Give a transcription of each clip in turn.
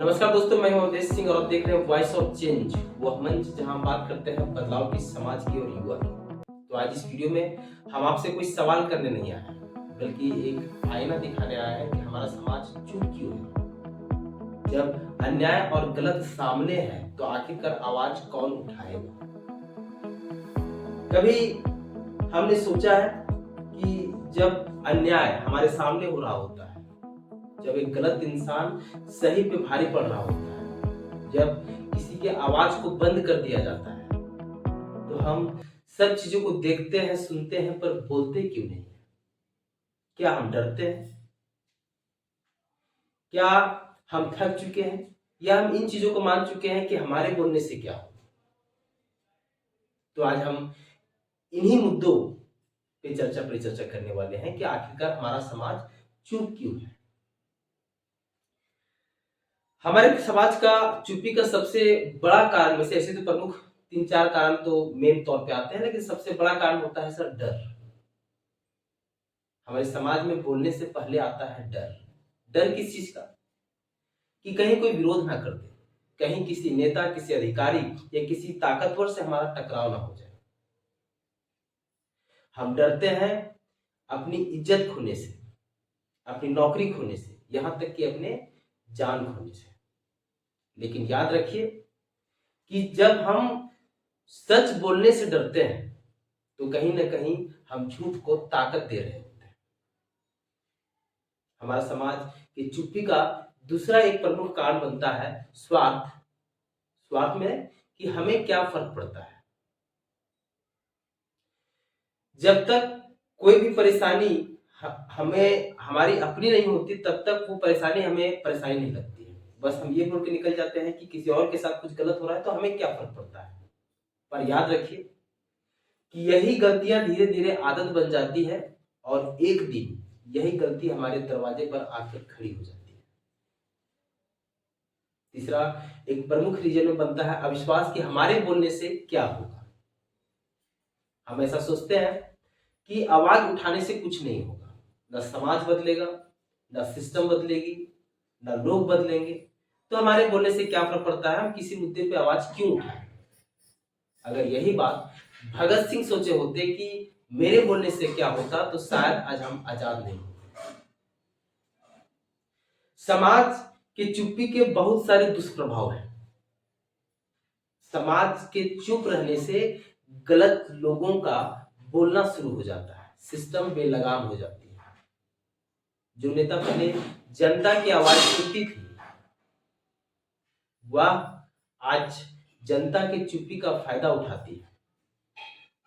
नमस्कार दोस्तों, मैं हूं अवधेश सिंह और आप देख रहे हैं वॉइस ऑफ चेंज, वह मंच जहां हम बात करते हैं बदलाव की, समाज की और युवा की। तो आज इस वीडियो में हम आपसे कोई सवाल करने नहीं आए हैं, बल्कि एक आईना दिखाने आए हैं कि हमारा समाज चुप क्यों है। जब अन्याय और गलत सामने है तो आखिरकार आवाज कौन उठाएगा। कभी हमने सोचा है कि जब अन्याय हमारे सामने हो रहा होता है, जब एक गलत इंसान सही पे भारी पड़ रहा होता है, जब किसी के आवाज को बंद कर दिया जाता है, तो हम सब चीजों को देखते हैं, सुनते हैं, पर बोलते क्यों नहीं? क्या हम डरते हैं? क्या हम थक चुके हैं? या हम इन चीजों को मान चुके हैं कि हमारे बोलने से क्या हो? तो आज हम इन्हीं मुद्दों पे चर्चा परिचर्चा करने वाले हैं कि आखिरकार हमारा समाज चुप क्यों है। हमारे समाज का चुप्पी का सबसे बड़ा कारण में से, ऐसे तो प्रमुख 3-4 कारण तो मेन तौर पे आते हैं, लेकिन सबसे बड़ा कारण होता है सर डर। हमारे समाज में बोलने से पहले आता है डर। डर किस चीज का? कि कहीं कोई विरोध ना कर दे, कहीं किसी नेता, किसी अधिकारी या किसी ताकतवर से हमारा टकराव ना हो जाए। हम डरते हैं अपनी इज्जत खोने से, अपनी नौकरी खोने से, यहां तक कि अपने जान खोने से। लेकिन याद रखिए कि जब हम सच बोलने से डरते हैं तो कहीं ना कहीं हम झूठ को ताकत दे रहे होते हैं। हमारा समाज की चुप्पी का दूसरा एक प्रमुख कारण बनता है स्वार्थ। स्वार्थ में कि हमें क्या फर्क पड़ता है। जब तक कोई भी परेशानी हमें हमारी अपनी नहीं होती, तब तक वो परेशानी हमें परेशानी नहीं लगती है। बस हम ये बोल के निकल जाते हैं कि किसी और के साथ कुछ गलत हो रहा है तो हमें क्या फर्क पड़ता है। पर याद रखिए कि यही गलतियां धीरे धीरे आदत बन जाती है और एक दिन यही गलती हमारे दरवाजे पर आकर खड़ी हो जाती है। तीसरा एक प्रमुख रीजन में बनता है अविश्वास कि हमारे बोलने से क्या होगा। हम ऐसा सोचते हैं कि आवाज उठाने से कुछ नहीं होगा, ना समाज बदलेगा, ना सिस्टम बदलेगी, ना लोग बदलेंगे, तो हमारे बोलने से क्या फर्क पड़ता है, हम किसी मुद्दे पे आवाज क्यों उठाएं। अगर यही बात भगत सिंह सोचे होते कि मेरे बोलने से क्या होता, तो शायद आज हम आजाद नहीं होते। समाज की चुप्पी के बहुत सारे दुष्प्रभाव हैं। समाज के चुप रहने से गलत लोगों का बोलना शुरू हो जाता है, सिस्टम बेलगाम हो जाती है। जो नेता पहले जनता की आवाज सुनती थी, वह आज जनता की चुप्पी का फायदा उठाती है।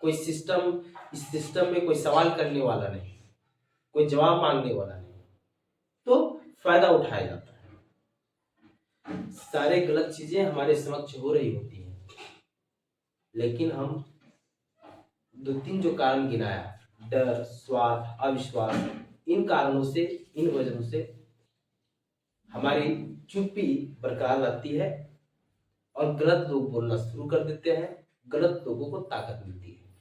कोई सिस्टम, इस सिस्टम में कोई सवाल करने वाला नहीं, कोई जवाब मांगने वाला नहीं, तो फायदा उठाया जाता है। सारे गलत चीजें हमारे समक्ष हो रही होती हैं, लेकिन हम 2-3 जो कारण गिनाया, डर, स्वार्थ, अविश्वास, इन कारणों से, इन वजहों से हमारी चुप्पी बरकरार रहती है और गलत लोग बोलना शुरू कर देते हैं। गलत लोगों को ताकत मिलती है।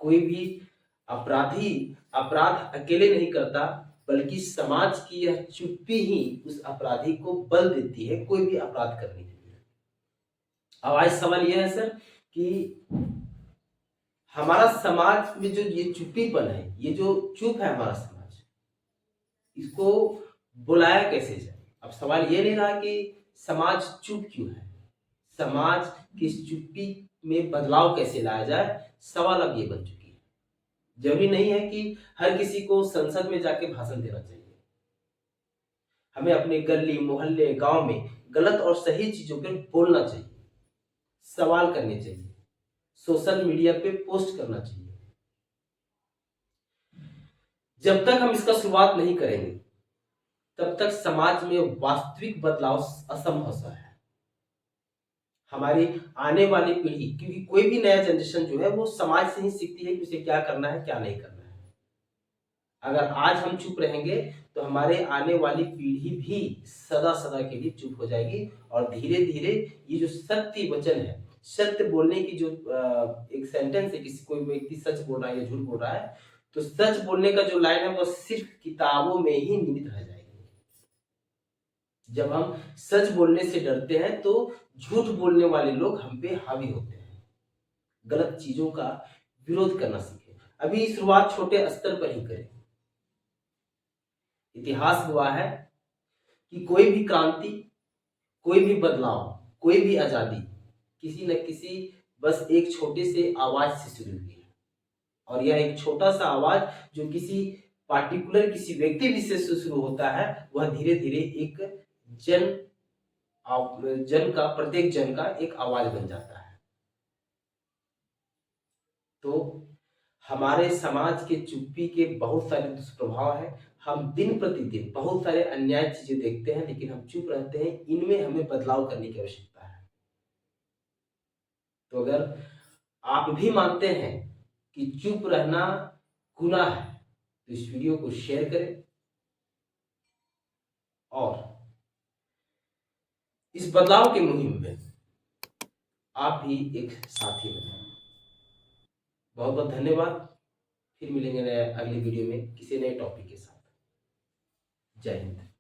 कोई भी अपराधी अपराध अकेले नहीं करता, बल्कि समाज की यह चुप्पी ही उस अपराधी को बल देती है कोई भी अपराध करने के लिए। अब आज सवाल यह है सर कि हमारा समाज में जो ये चुप्पीपन है, ये जो चुप है हमारा समाज, इसको बुलाया कैसे जाए। अब सवाल ये नहीं रहा कि समाज चुप क्यों है, समाज की इस चुप्पी में बदलाव कैसे लाया जाए, सवाल अब ये बन चुकी है। जरूरी नहीं है कि हर किसी को संसद में जाके भाषण देना चाहिए। हमें अपने गली, मोहल्ले, गांव में गलत और सही चीजों पर बोलना चाहिए, सवाल करने चाहिए, सोशल मीडिया पे पोस्ट करना चाहिए। जब तक हम इसका शुरुआत नहीं करेंगे, तब तक समाज में वास्तविक बदलाव असंभव सा है। हमारी आने वाली पीढ़ी, क्योंकि कोई भी नया जनरेशन जो है वो समाज से ही सीखती है कि उसे क्या करना है, क्या नहीं करना है। अगर आज हम चुप रहेंगे तो हमारे आने वाली पीढ़ी भी सदा सदा के लिए चुप हो जाएगी और धीरे धीरे ये जो सत्य वचन है, सत्य बोलने की जो एक सेंटेंस है, किसी कोई व्यक्ति सच बोल रहा है या झूठ बोल रहा है, तो सच बोलने का जो लाइन है वो सिर्फ किताबों में ही निमित रह जाएगी। जब हम सच बोलने से डरते हैं तो झूठ बोलने वाले लोग हम पे हावी होते हैं। गलत चीजों का विरोध करना सीखें। अभी शुरुआत छोटे स्तर पर ही करें। इतिहास गवाह है कि कोई भी क्रांति, कोई भी बदलाव, कोई भी आजादी किसी न किसी बस एक छोटे से आवाज से शुरू हुई है। और यह एक छोटा सा आवाज जो किसी पार्टिकुलर किसी व्यक्ति विशेष से शुरू होता है, वह धीरे धीरे एक जन जन का प्रत्येक जन का एक आवाज बन जाता है। तो हमारे समाज के चुप्पी के बहुत सारे दुष्प्रभाव हैं। हम दिन प्रतिदिन बहुत सारे अन्याय चीजें देखते हैं, लेकिन हम चुप रहते हैं। इनमें हमें बदलाव करने की आवश्यकता है। तो अगर आप भी मानते हैं कि चुप रहना गुनाह है, तो इस वीडियो को शेयर करें और इस बदलाव की मुहिम में आप भी एक साथी बने। बहुत बहुत धन्यवाद। फिर मिलेंगे नए अगली वीडियो में किसी नए टॉपिक के साथ। जय हिंद।